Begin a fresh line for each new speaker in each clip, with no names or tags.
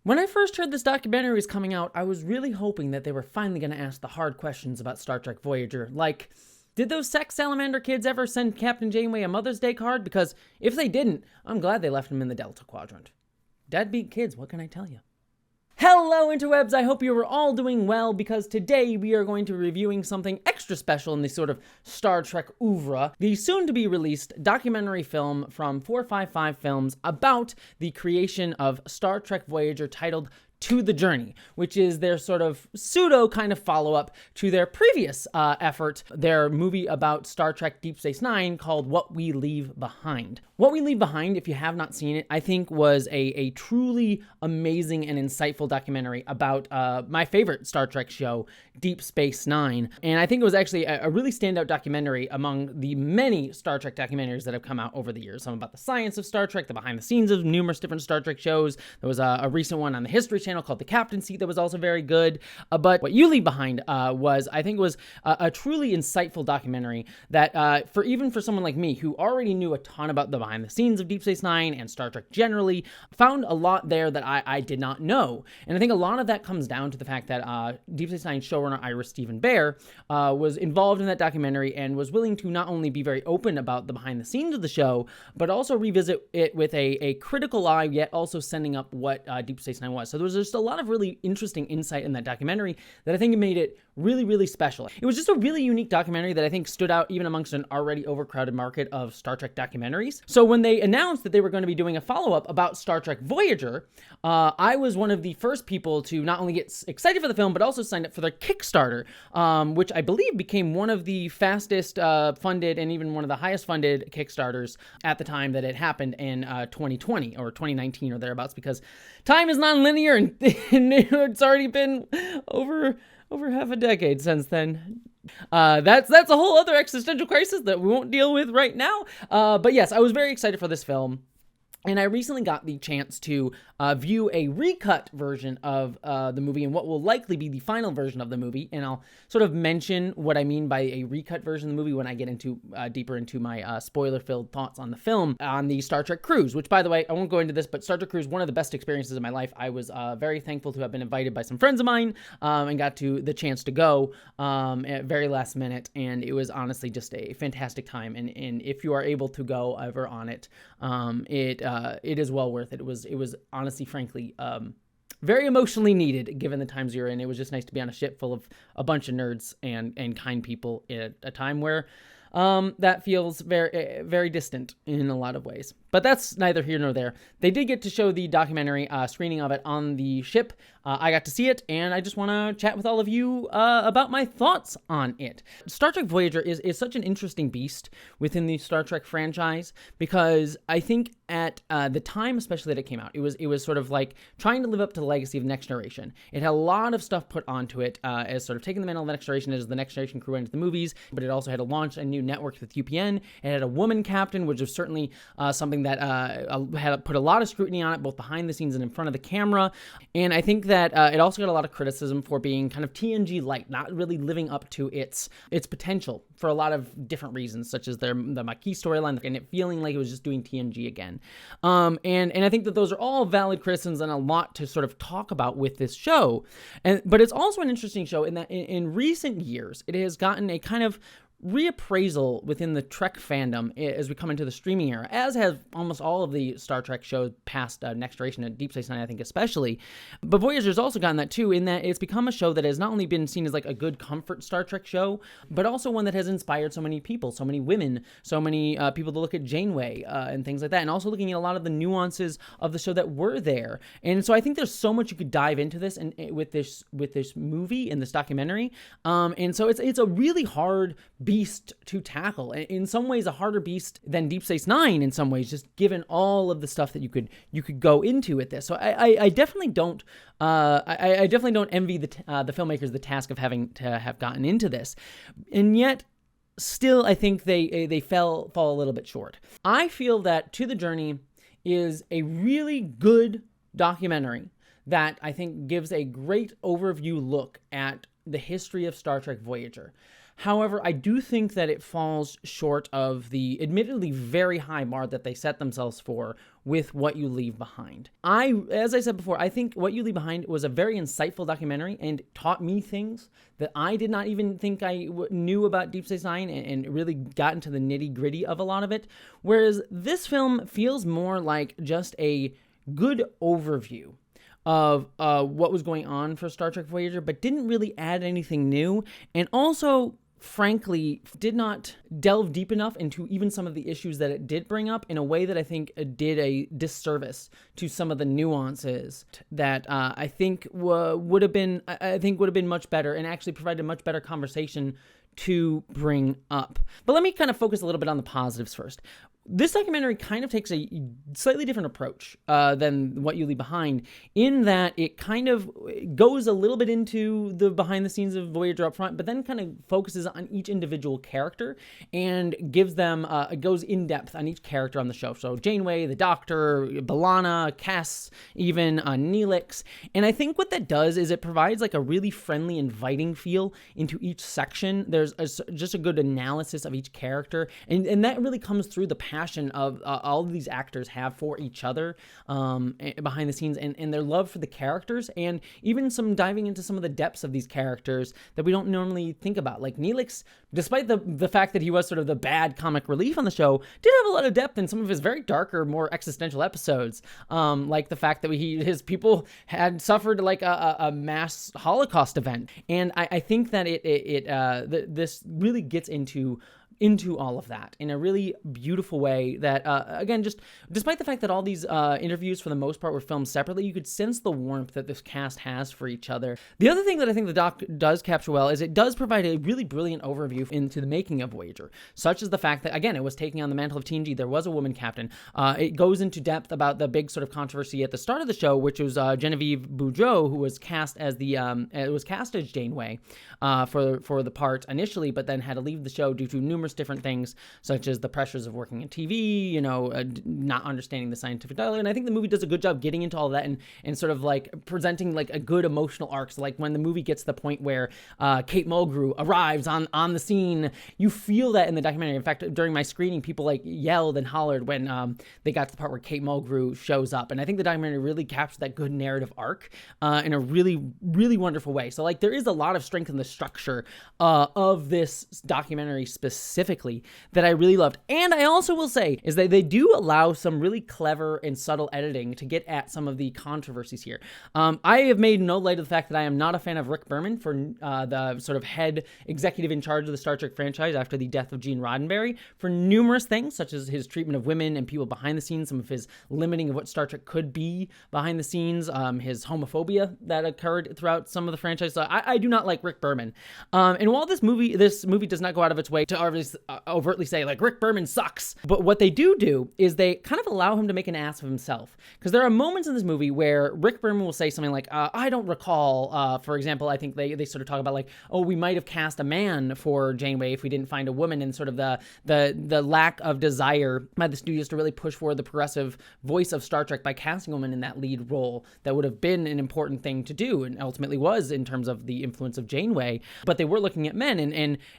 When I first heard this documentary was coming out, I was really hoping that they were finally going to ask the hard questions about Star Trek Voyager, like, did those sex salamander kids ever send Captain Janeway a Mother's Day card? Because if they didn't, I'm glad they left them in the Delta Quadrant. Deadbeat kids, what can I tell you? Hello interwebs, I hope you are all doing well, because today we are going to be reviewing something extra special in the sort of Star Trek oeuvre, the soon-to-be released documentary film from 455 Films about the creation of Star Trek Voyager titled To the Journey, which is their sort of pseudo kind of follow-up to their previous effort, their movie about Star Trek Deep Space Nine called What We Leave Behind. What We Leave Behind, if you have not seen it, I think was a truly amazing and insightful documentary about my favorite Star Trek show, Deep Space Nine. And I think it was actually a really standout documentary among the many Star Trek documentaries that have come out over the years. Some about the science of Star Trek, the behind the scenes of numerous different Star Trek shows. There was a recent one on the History Channel called The Captain Seat that was also very good. But What You Leave Behind was a truly insightful documentary that even for someone like me who already knew a ton about the behind the scenes of Deep Space Nine and Star Trek generally, found a lot there that I did not know. And I think a lot of that comes down to the fact that Deep Space Nine showrunner Ira Steven Behr was involved in that documentary and was willing to not only be very open about the behind the scenes of the show, but also revisit it with a critical eye, yet also sending up what Deep Space Nine was. So there was just a lot of really interesting insight in that documentary that I think made it really, really special. It was just a really unique documentary that I think stood out even amongst an already overcrowded market of Star Trek documentaries. So when they announced that they were going to be doing a follow-up about Star Trek Voyager, I was one of the first people to not only get excited for the film, but also signed up for their Kickstarter, which I believe became one of the fastest funded and even one of the highest funded Kickstarters at the time that it happened in 2020 or 2019 or thereabouts, because time is non-linear and it's already been over half a decade since then. That's a whole other existential crisis that we won't deal with right now. But yes, I was very excited for this film. And I recently got the chance to view a recut version of the movie and what will likely be the final version of the movie. And I'll sort of mention what I mean by a recut version of the movie when I get into deeper into my spoiler-filled thoughts on the film, on the Star Trek cruise, which, by the way, I won't go into this, but Star Trek cruise, one of the best experiences of my life. I was very thankful to have been invited by some friends of mine and got the chance to go at very last minute. And it was honestly just a fantastic time. And if you are able to go ever on it, it is well worth it. It was honestly, frankly, very emotionally needed given the times you're in. It was just nice to be on a ship full of a bunch of nerds and kind people at a time where that feels very, very distant in a lot of ways. But that's neither here nor there. They did get to show the documentary screening of it on the ship. I got to see it, and I just want to chat with all of you about my thoughts on it. Star Trek Voyager is such an interesting beast within the Star Trek franchise, because I think at the time, especially that it came out, it was sort of like trying to live up to the legacy of Next Generation. It had a lot of stuff put onto it as sort of taking the mantle of the Next Generation as the Next Generation crew into the movies, but it also had to launch a new network with UPN. It had a woman captain, which was certainly something that had put a lot of scrutiny on it, both behind the scenes and in front of the camera. And I think that it also got a lot of criticism for being kind of TNG light, not really living up to its potential for a lot of different reasons, such as the Maquis storyline and it feeling like it was just doing TNG again. And I think that those are all valid criticisms and a lot to sort of talk about with this show. But it's also an interesting show in that in recent years, it has gotten a kind of reappraisal within the Trek fandom as we come into the streaming era, as have almost all of the Star Trek shows past Next Generation and Deep Space Nine, I think especially. But Voyager's also gotten that too, in that it's become a show that has not only been seen as like a good comfort Star Trek show, but also one that has inspired so many people, so many women, so many people to look at Janeway and things like that, and also looking at a lot of the nuances of the show that were there. And so I think there's so much you could dive into this and with this movie and this documentary. And so it's a really hard beast to tackle. In some ways, a harder beast than Deep Space Nine. In some ways, just given all of the stuff that you could go into with this. So I definitely don't. I definitely don't envy the filmmakers the task of having to have gotten into this, and yet. Still, I think they fall a little bit short. I feel that To the Journey is a really good documentary that I think gives a great overview look at the history of Star Trek Voyager. However, I do think that it falls short of the admittedly very high bar that they set themselves for with What You Leave Behind. As I said before, I think What You Leave Behind was a very insightful documentary and taught me things that I did not even think I knew about Deep Space Nine, and really got into the nitty gritty of a lot of it. Whereas this film feels more like just a good overview of what was going on for Star Trek Voyager, but didn't really add anything new, and also, frankly, did not delve deep enough into even some of the issues that it did bring up in a way that I think did a disservice to some of the nuances that I think would have been much better, and actually provided a much better conversation to bring up. But let me kind of focus a little bit on the positives first. This documentary kind of takes a slightly different approach than What You Leave Behind, in that it kind of goes a little bit into the behind the scenes of Voyager up front, but then kind of focuses on each individual character and gives them, goes in depth on each character on the show. So Janeway, the Doctor, B'Elanna, Kes, even Neelix. And I think what that does is it provides like a really friendly, inviting feel into each section. There's just a good analysis of each character, and that really comes through the passion of all of these actors have for each other behind the scenes, and their love for the characters, and even some diving into some of the depths of these characters that we don't normally think about. Like Neelix, despite the fact that he was sort of the bad comic relief on the show, did have a lot of depth in some of his very darker, more existential episodes, like the fact that his people had suffered like a mass Holocaust event. And I think that this really gets into all of that in a really beautiful way that, again, just despite the fact that all these interviews for the most part were filmed separately, you could sense the warmth that this cast has for each other. The other thing that I think the doc does capture well is it does provide a really brilliant overview into the making of Voyager, such as the fact that, again, it was taking on the mantle of TNG. There was a woman captain. It goes into depth about the big sort of controversy at the start of the show, which was Genevieve Boudreau, who was cast as Janeway for the part initially, but then had to leave the show due to numerous different things, such as the pressures of working in TV, not understanding the scientific dialogue. And I think the movie does a good job getting into all that and sort of like presenting like a good emotional arc. So like when the movie gets to the point where Kate Mulgrew arrives on the scene, you feel that in the documentary. In fact, during my screening, people like yelled and hollered when they got to the part where Kate Mulgrew shows up. And I think the documentary really captures that good narrative arc in a really, really wonderful way. So like there is a lot of strength in the structure of this documentary specifically that I really loved. And I also will say is that they do allow some really clever and subtle editing to get at some of the controversies here. I have made no light of the fact that I am not a fan of Rick Berman for the sort of head executive in charge of the Star Trek franchise after the death of Gene Roddenberry, for numerous things, such as his treatment of women and people behind the scenes, some of his limiting of what Star Trek could be behind the scenes, his homophobia that occurred throughout some of the franchise. So I do not like Rick Berman. And while this movie does not go out of its way to overtly say like Rick Berman sucks, but what they do is they kind of allow him to make an ass of himself, because there are moments in this movie where Rick Berman will say something like, I don't recall, for example, I think they sort of talk about like, oh, we might have cast a man for Janeway if we didn't find a woman, and sort of the lack of desire by the studios to really push forward the progressive voice of Star Trek by casting a woman in that lead role that would have been an important thing to do, and ultimately was in terms of the influence of Janeway, but they were looking at men,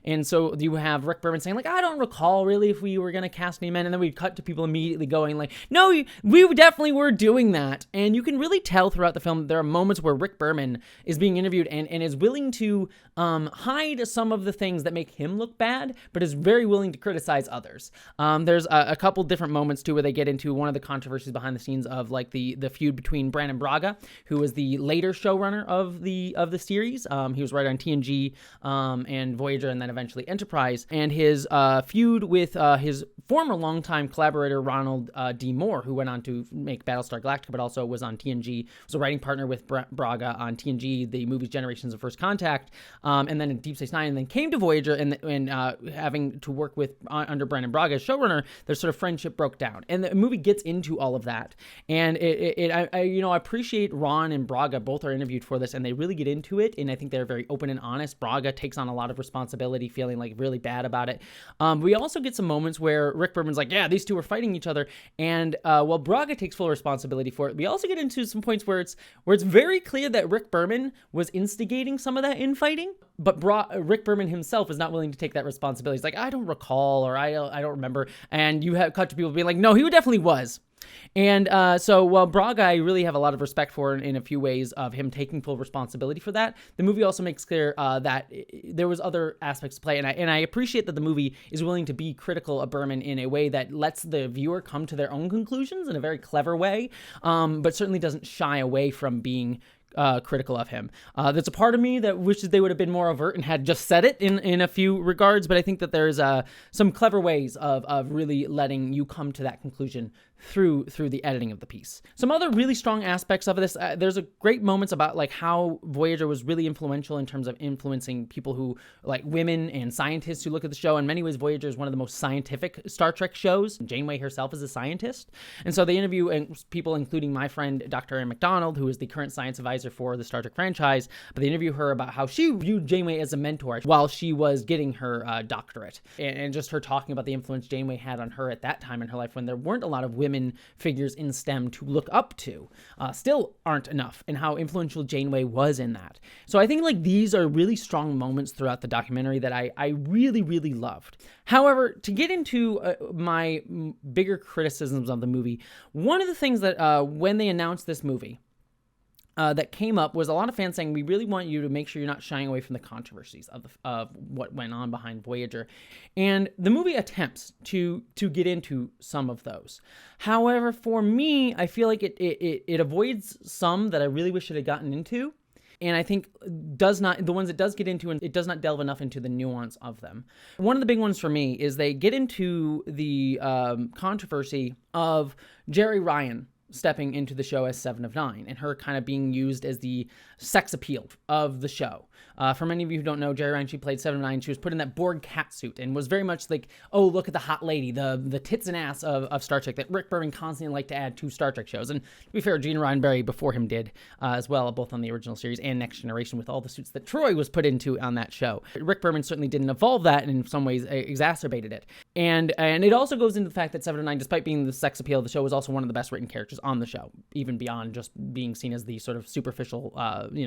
and so you have Rick Berman saying like, I don't recall really if we were going to cast any men, and then we'd cut to people immediately going like, no, we definitely were doing that. And you can really tell throughout the film there are moments where Rick Berman is being interviewed and is willing to hide some of the things that make him look bad, but is very willing to criticize others. There's a couple different moments too where they get into one of the controversies behind the scenes of like the feud between Brannon Braga, who was the later showrunner of the series. He was right on TNG and Voyager, and then eventually Enterprise, and his feud with his former longtime collaborator Ronald D. Moore, who went on to make Battlestar Galactica, but also was on TNG, was a writing partner with Braga on TNG, the movies Generations of First Contact, and then in Deep Space Nine, and then came to Voyager, and having to work with under Brannon Braga as showrunner, their sort of friendship broke down, and the movie gets into all of that. And I appreciate Ron and Braga both are interviewed for this, and they really get into it, and I think they're very open and honest. Braga takes on a lot of responsibility, feeling like really bad about about it. We also get some moments where Rick Berman's like, yeah, these two are fighting each other. And while Braga takes full responsibility for it, we also get into some points where it's very clear that Rick Berman was instigating some of that infighting, but Rick Berman himself is not willing to take that responsibility. He's like, I don't recall, or I don't remember. And you have cut to people being like, no, he definitely was. And so while Braga, I really have a lot of respect for in a few ways of him taking full responsibility for that, the movie also makes clear that there was other aspects to play. And I appreciate that the movie is willing to be critical of Berman in a way that lets the viewer come to their own conclusions in a very clever way, but certainly doesn't shy away from being critical of him. There's a part of me that wishes they would have been more overt and had just said it in a few regards, but I think that there's some clever ways of really letting you come to that conclusion through the editing of the piece. Some other really strong aspects of this, there's a great moments about like how Voyager was really influential in terms of influencing people who, like women and scientists who look at the show. In many ways, Voyager is one of the most scientific Star Trek shows. Janeway herself is a scientist. And so they interview people, including my friend, Dr. Ann McDonald, who is the current science advisor for the Star Trek franchise, but they interview her about how she viewed Janeway as a mentor while she was getting her doctorate. And just her talking about the influence Janeway had on her at that time in her life when there weren't a lot of women figures in STEM to look up to, still aren't enough, and how influential Janeway was in that. So I think like these are really strong moments throughout the documentary that I really, really loved. However, to get into my bigger criticisms of the movie, one of the things that when they announced this movie, that came up was a lot of fans saying, we really want you to make sure you're not shying away from the controversies of what went on behind Voyager. And the movie attempts to get into some of those. However, for me, I feel like it avoids some that I really wish it had gotten into. And I think the ones it does get into, and it does not delve enough into the nuance of them. One of the big ones for me is they get into the controversy of Jeri Ryan stepping into the show as 7 of 9 and her kind of being used as the sex appeal of the show. For many of you who don't know, Jeri Ryan, she played 7 of 9. She was put in that Borg cat suit and was very much like, oh, look at the hot lady, the tits and ass of Star Trek that Rick Berman constantly liked to add to Star Trek shows. And to be fair, Gene Roddenberry before him did as well, both on the original series and Next Generation with all the suits that Troy was put into on that show. Rick Berman certainly didn't evolve that and in some ways exacerbated it. And it also goes into the fact that 7 of 9, despite being the sex appeal of the show, was also one of the best written characters on the show, even beyond just being seen as the sort of superficial,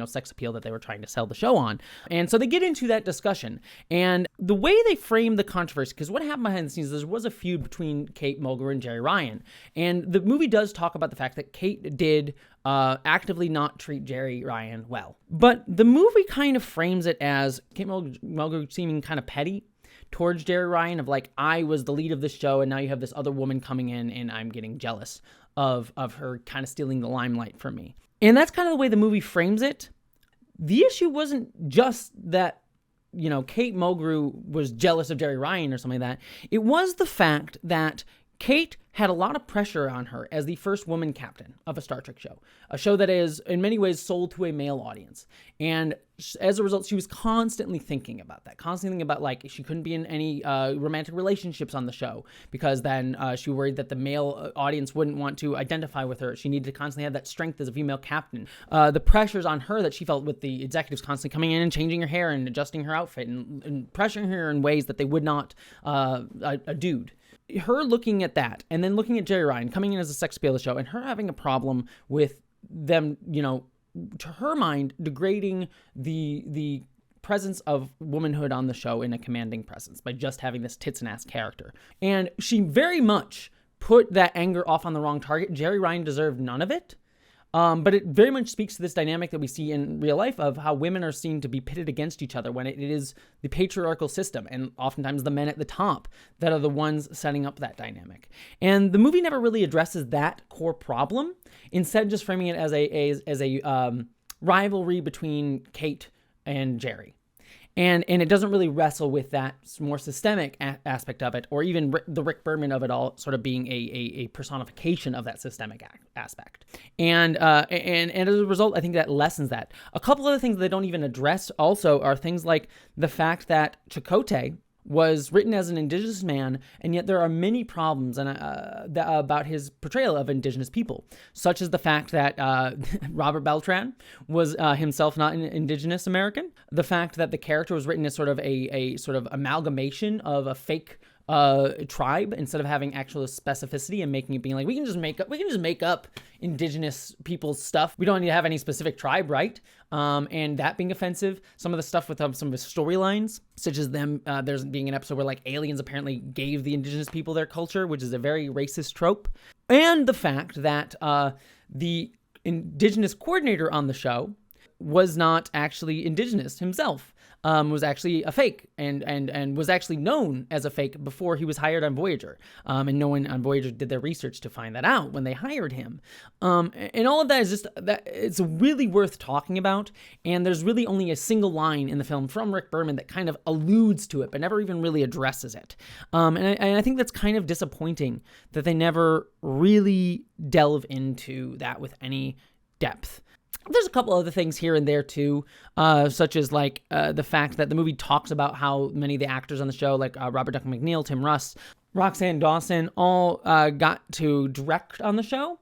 sex appeal that they were trying to sell the show on. And so they get into that discussion. And the way they frame the controversy, because what happened behind the scenes, there was a feud between Kate Mulgrew and Jeri Ryan. And the movie does talk about the fact that Kate did actively not treat Jeri Ryan well. But the movie kind of frames it as Kate Mulgrew seeming kind of petty towards Jeri Ryan, of like, I was the lead of this show and now you have this other woman coming in and I'm getting jealous of her kind of stealing the limelight from me. And that's kind of the way the movie frames it. The issue wasn't just that, Kate Mulgrew was jealous of Jeri Ryan or something like that. It was the fact that Kate had a lot of pressure on her as the first woman captain of a Star Trek show, a show that is in many ways sold to a male audience. And as a result, she was constantly thinking about that, constantly thinking about like she couldn't be in any romantic relationships on the show because then she worried that the male audience wouldn't want to identify with her. She needed to constantly have that strength as a female captain. The pressures on her that she felt with the executives constantly coming in and changing her hair and adjusting her outfit and pressuring her in ways that they would not a dude. Her looking at that and then looking at Jeri Ryan coming in as a sex appeal of the show and her having a problem with them, to her mind, degrading the presence of womanhood on the show in a commanding presence by just having this tits and ass character. And she very much put that anger off on the wrong target. Jeri Ryan deserved none of it. But it very much speaks to this dynamic that we see in real life of how women are seen to be pitted against each other when it is the patriarchal system and oftentimes the men at the top that are the ones setting up that dynamic. And the movie never really addresses that core problem, instead just framing it as a rivalry between Kate and Jeri. And it doesn't really wrestle with that more systemic aspect of it, or even the Rick Berman of it all sort of being a personification of that systemic aspect. And as a result, I think that lessens that. A couple other things they don't even address also are things like the fact that Chakotay, was written as an indigenous man, and yet there are many problems about his portrayal of indigenous people, such as the fact that Robert Beltran was himself not an indigenous American, the fact that the character was written as sort of a sort of amalgamation of a fake tribe instead of having actual specificity and making it being like we can just make up indigenous people's stuff. We don't need to have any specific tribe, right? And that being offensive. Some of the stuff with some of his storylines, such as them, there's being an episode where like aliens apparently gave the indigenous people their culture, which is a very racist trope. And the fact that the indigenous coordinator on the show was not actually indigenous himself. Was actually a fake and was actually known as a fake before he was hired on Voyager. And no one on Voyager did their research to find that out when they hired him. And all of that is just, that it's really worth talking about. And there's really only a single line in the film from Rick Berman that kind of alludes to it, but never even really addresses it. And I think that's kind of disappointing that they never really delve into that with any depth. There's a couple other things here and there too, such as like the fact that the movie talks about how many of the actors on the show, like Robert Duncan McNeil, Tim Russ, Roxanne Dawson, all got to direct on the show.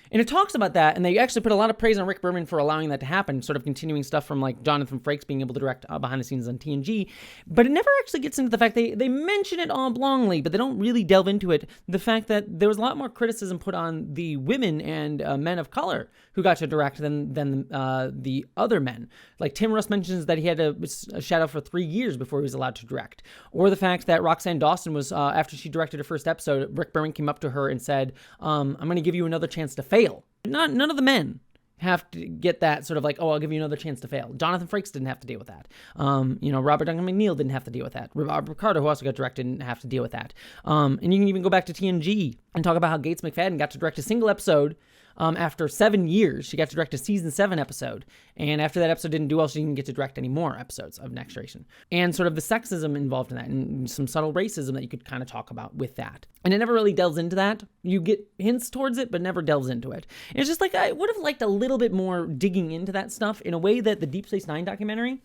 And it talks about that, and they actually put a lot of praise on Rick Berman for allowing that to happen, sort of continuing stuff from like Jonathan Frakes being able to direct behind the scenes on TNG. But it never actually gets into the fact they mention it oblongly, but they don't really delve into it. The fact that there was a lot more criticism put on the women and men of color who got to direct than the other men. Like Tim Russ mentions that he had a shadow for 3 years before he was allowed to direct. Or the fact that Roxanne Dawson was, after she directed her first episode, Rick Berman came up to her and said, I'm going to give you another chance to fail. None of the men have to get that sort of like, oh, I'll give you another chance to fail. Jonathan Frakes didn't have to deal with that. Robert Duncan McNeil didn't have to deal with that. Robert Picardo, who also got directed, didn't have to deal with that. And you can even go back to TNG and talk about how Gates McFadden got to direct a single episode. After 7 years, she got to direct a season 7 episode. And after that episode didn't do well, she didn't get to direct any more episodes of Next Generation. And sort of the sexism involved in that and some subtle racism that you could kind of talk about with that. And it never really delves into that. You get hints towards it, but never delves into it. And it's just like, I would have liked a little bit more digging into that stuff in a way that the Deep Space Nine documentary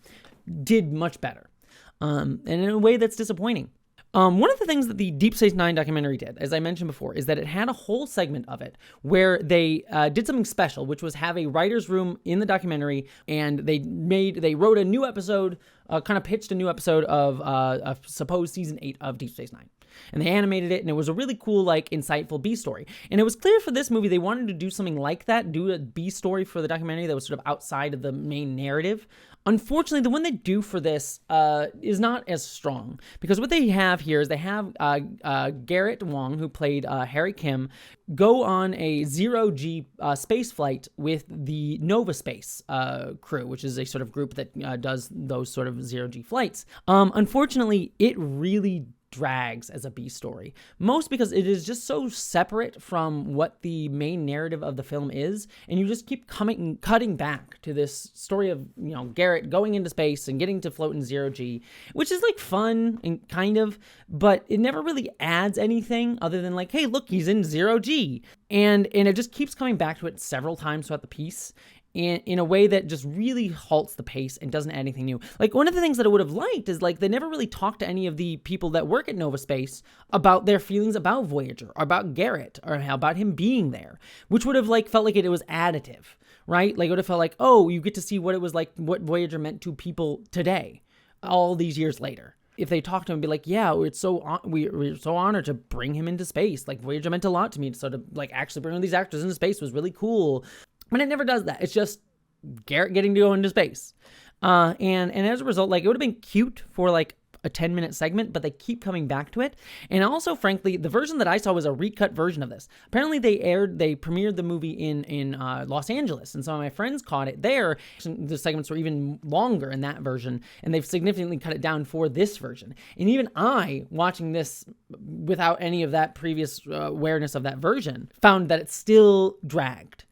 did much better. And in a way that's disappointing. One of the things that the Deep Space Nine documentary did, as I mentioned before, is that it had a whole segment of it where they did something special, which was have a writer's room in the documentary, and they wrote a new episode, kind of pitched a new episode of a supposed season 8 of Deep Space Nine. And they animated it, and it was a really cool, like, insightful B story. And it was clear for this movie they wanted to do something like that, do a B story for the documentary that was sort of outside of the main narrative. Unfortunately, the one they do for this is not as strong, because what they have here is they have Garrett Wang, who played Harry Kim, go on a zero-G space flight with the Nova Space crew, which is a sort of group that does those sort of zero-G flights. Unfortunately, it really drags as a B story, most because it is just so separate from what the main narrative of the film is, and you just keep cutting back to this story of, Garrett going into space and getting to float in zero-G, which is like fun and kind of, but it never really adds anything other than like, hey, look, he's in zero-G, and it just keeps coming back to it several times throughout the piece. In a way that just really halts the pace and doesn't add anything new. Like, one of the things that I would have liked is, like, they never really talked to any of the people that work at Nova Space about their feelings about Voyager, or about Garrett, or about him being there, which would have, like, felt like it was additive, right? Like, it would have felt like, oh, you get to see what it was like, what Voyager meant to people today, all these years later. If they talked to him and be like, yeah, we're so honored to bring him into space. Like, Voyager meant a lot to me. So to, like, actually bring these actors into space was really cool. But it never does that. It's just Garrett getting to go into space. And as a result, like, it would have been cute for like a 10-minute segment, but they keep coming back to it. And also, frankly, the version that I saw was a recut version of this. Apparently they premiered the movie in Los Angeles, and some of my friends caught it there. The segments were even longer in that version, and they've significantly cut it down for this version. And even I, watching this without any of that previous awareness of that version, found that it still dragged.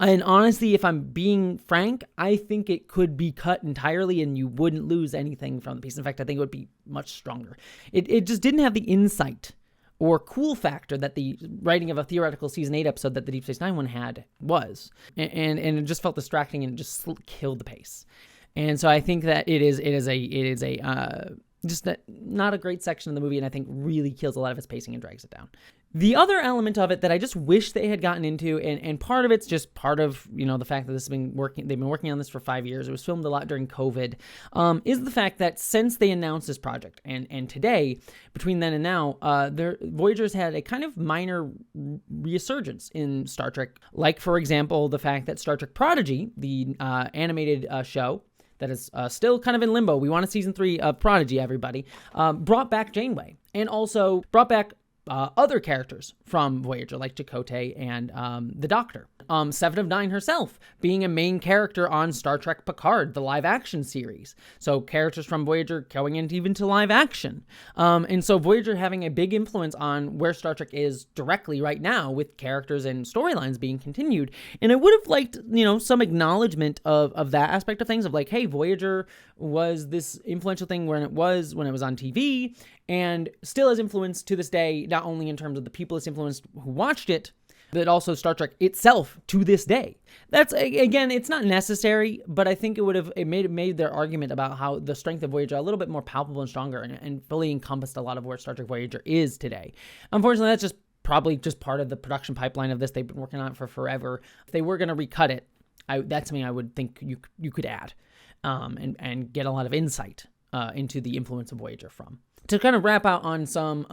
And honestly, if I'm being frank, I think it could be cut entirely and you wouldn't lose anything from the piece. In fact, I think it would be much stronger. It just didn't have the insight or cool factor that the writing of a theoretical season 8 episode that the Deep Space Nine one had was. And it just felt distracting and it just killed the pace. And so I think that it is a Just not a great section of the movie, and I think really kills a lot of its pacing and drags it down. The other element of it that I just wish they had gotten into, and part of it's just part of, the fact that they've been working on this for 5 years. It was filmed a lot during COVID, is the fact that since they announced this project and today, between then and now, Voyager's had a kind of minor resurgence in Star Trek. Like, for example, the fact that Star Trek Prodigy, the animated show, that is still kind of in limbo. We want a season 3 of Prodigy, everybody. Brought back Janeway, and also brought back other characters from Voyager, like Chakotay and the Doctor. Seven of Nine herself being a main character on Star Trek Picard, the live-action series. So characters from Voyager going into even to live-action. And so Voyager having a big influence on where Star Trek is directly right now, with characters and storylines being continued. And I would have liked, some acknowledgement of that aspect of things, of like, hey, Voyager was this influential thing when it was on TV, and still has influence to this day, not only in terms of the people it's influenced who watched it, but also Star Trek itself to this day. That's, again, it's not necessary, but I think it made their argument about how the strength of Voyager a little bit more palpable and stronger, and fully encompassed a lot of where Star Trek Voyager is today. Unfortunately, that's probably just part of the production pipeline of this. They've been working on it for forever. If they were going to recut it, that's something I would think you could add, and get a lot of insight into the influence of Voyager from. To kind of wrap out on some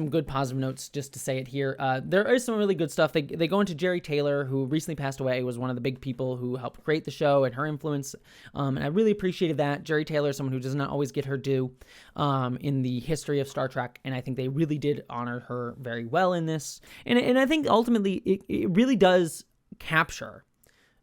good positive notes, just to say it here, there is some really good stuff. They go into Jerry Taylor, who recently passed away, was one of the big people who helped create the show, and her influence, and I really appreciated that. Jerry Taylor is someone who does not always get her due in the history of Star Trek, and I think they really did honor her very well in this. And I think ultimately it really does capture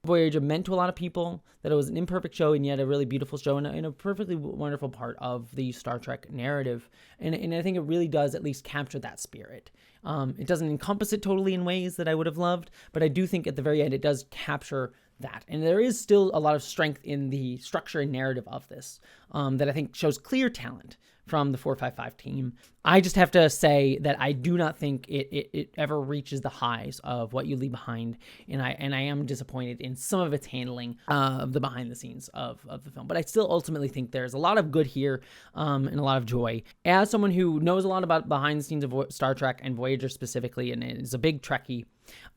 Voyager meant to a lot of people, that it was an imperfect show and yet a really beautiful show, and a perfectly wonderful part of the Star Trek narrative. And I think it really does at least capture that spirit. It doesn't encompass it totally in ways that I would have loved, but I do think at the very end it does capture that. And there is still a lot of strength in the structure and narrative of this, that I think shows clear talent from the 455 team. I just have to say that I do not think it ever reaches the highs of What You Leave Behind, and I am disappointed in some of its handling of the behind the scenes of the film. But I still ultimately think there's a lot of good here, and a lot of joy. As someone who knows a lot about behind the scenes of Star Trek and Voyager specifically, and is a big Trekkie,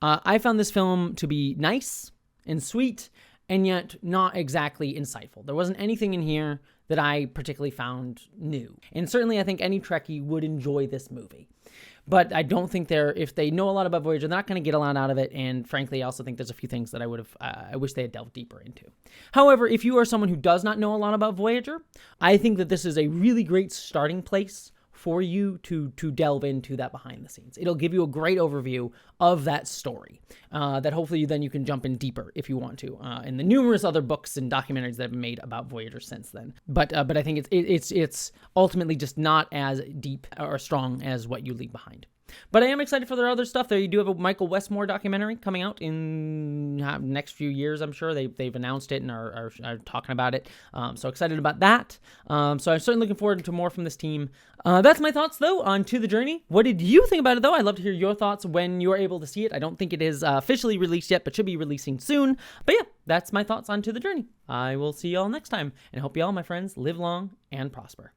I found this film to be nice and sweet, and yet not exactly insightful. There wasn't anything in here that I particularly found new. And certainly I think any Trekkie would enjoy this movie. But I don't think if they know a lot about Voyager, they're not going to get a lot out of it. And frankly, I also think there's a few things that I wish they had delved deeper into. However, if you are someone who does not know a lot about Voyager, I think that this is a really great starting place for you to delve into that behind the scenes. It'll give you a great overview of that story, that hopefully then you can jump in deeper if you want to, in the numerous other books and documentaries that have been made about Voyager since then. But I think it's ultimately just not as deep or strong as What You Leave Behind. But I am excited for their other stuff. There, you do have a Michael Westmore documentary coming out in next few years, I'm sure. They've announced it and are talking about it. So excited about that. So I'm certainly looking forward to more from this team. That's my thoughts, though, on To the Journey. What did you think about it, though? I'd love to hear your thoughts when you're able to see it. I don't think it is officially released yet, but should be releasing soon. But yeah, that's my thoughts on To the Journey. I will see you all next time, and hope you all, my friends, live long and prosper.